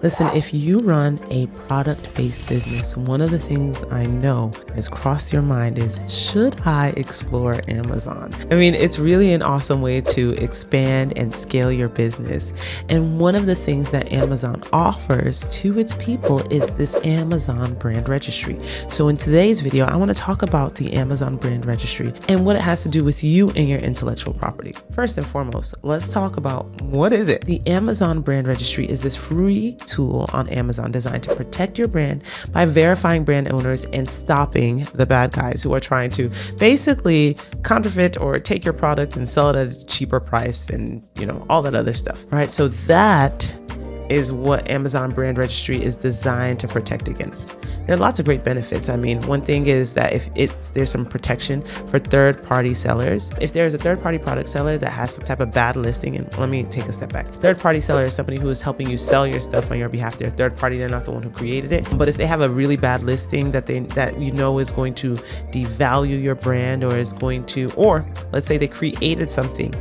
Listen, if you run a product-based business, one of the things I know has crossed your mind is, should I explore Amazon? I mean, it's really an awesome way to expand and scale your business. And one of the things that Amazon offers to its people is this Amazon brand registry. So in today's video, I want to talk about the Amazon brand registry and what it has to do with you and your intellectual property. First and foremost, let's talk about what is it? The Amazon brand registry is this free tool on Amazon designed to protect your brand by verifying brand owners and stopping the bad guys who are trying to basically counterfeit or take your product and sell it at a cheaper price and, all that other stuff. All right. So that is what Amazon brand registry is designed to protect against. There are lots of great benefits. I mean, one thing is that there's some protection for third-party sellers. If there's a third-party product seller that has some type of bad listing, and let me take a step back. Third-party seller is somebody who is helping you sell your stuff on your behalf. They're third party, they're not the one who created it. But if they have a really bad listing that is going to devalue your brand or let's say they created something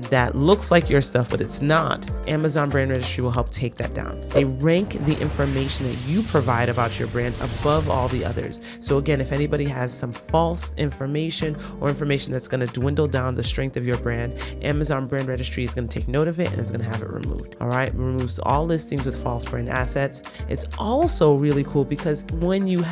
that looks like your stuff, but it's not, Amazon brand registry will help take that down. They rank the information that you provide about your brand above all the others. So again, if anybody has some false information or information that's going to dwindle down the strength of your brand, Amazon brand registry is going to take note of it and it's going to have it removed. All right. It removes all listings with false brand assets. It's also really cool because when you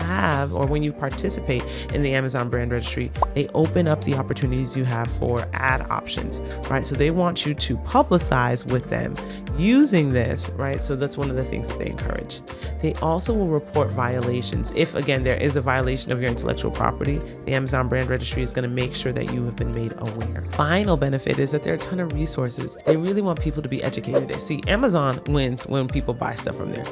participate in the Amazon brand registry, they open up the opportunities you have for ad options, right? So they want you to publicize with them using this, right? So that's one of the things that they encourage. They also will report violations. If, again, there is a violation of your intellectual property, the Amazon brand registry is going to make sure that you have been made aware. Final benefit is that there are a ton of resources. They really want people to be educated. See, Amazon wins when people buy stuff from there.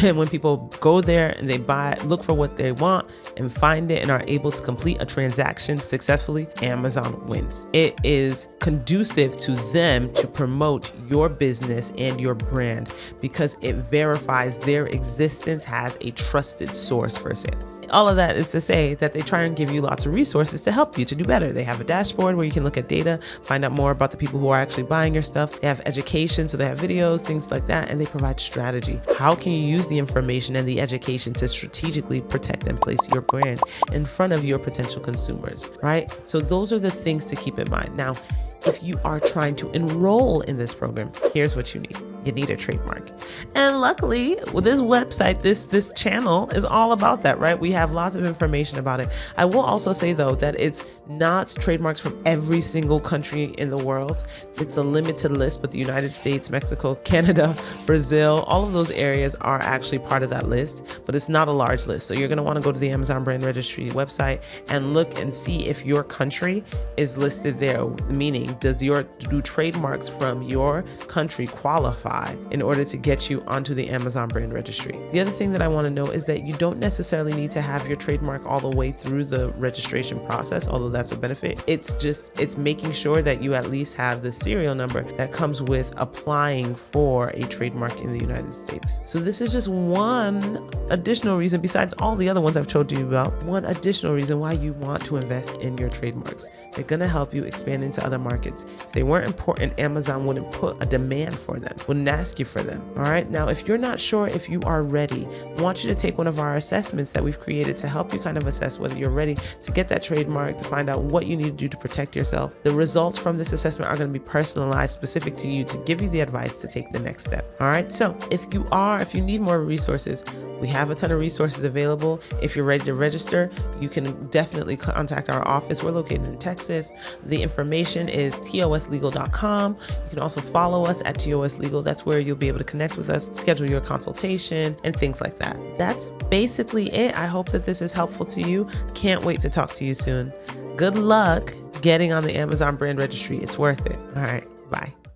And when people go there and they look for what they want and find it and are able to complete a transaction successfully, Amazon wins. It is conducive to them to promote your business and your brand because it verifies their existence as a trusted source for sales. All of that is to say that they try and give you lots of resources to help you to do better. They have a dashboard where you can look at data, find out more about the people who are actually buying your stuff. They have education, so they have videos, things like that, and they provide strategy. How can you use the information and the education to strategically protect and place your brand in front of your potential consumers, right? So those are the things to keep in mind. Now, if you are trying to enroll in this program, here's what you need. You need a trademark. And luckily, with this website, this channel is all about that, right? We have lots of information about it. I will also say, though, that it's not trademarks from every single country in the world. It's a limited list, but the United States, Mexico, Canada, Brazil, all of those areas are actually part of that list, but it's not a large list. So you're going to want to go to the Amazon brand registry website and look and see if your country is listed there, meaning do trademarks from your country qualify in order to get you onto the Amazon brand registry? The other thing that I want to know is that you don't necessarily need to have your trademark all the way through the registration process, although that's a benefit. It's making sure that you at least have the serial number that comes with applying for a trademark in the United States. So this is just one additional reason, besides all the other ones I've told you about, one additional reason why you want to invest in your trademarks. They're going to help you expand into other markets. If they weren't important, Amazon wouldn't put a demand for them, wouldn't ask you for them. All right. Now, if you're not sure if you are ready, I want you to take one of our assessments that we've created to help you kind of assess whether you're ready to get that trademark, to find out what you need to do to protect yourself. The results from this assessment are going to be personalized, specific to you, to give you the advice to take the next step. All right. So if you need more resources, we have a ton of resources available. If you're ready to register, you can definitely contact our office. We're located in Texas. The information is toslegal.com. You can also follow us at toslegal. That's where you'll be able to connect with us, schedule your consultation, and things like that. That's basically it. I hope that this is helpful to you. Can't wait to talk to you soon. Good luck getting on the Amazon brand registry. It's worth it. All right. Bye.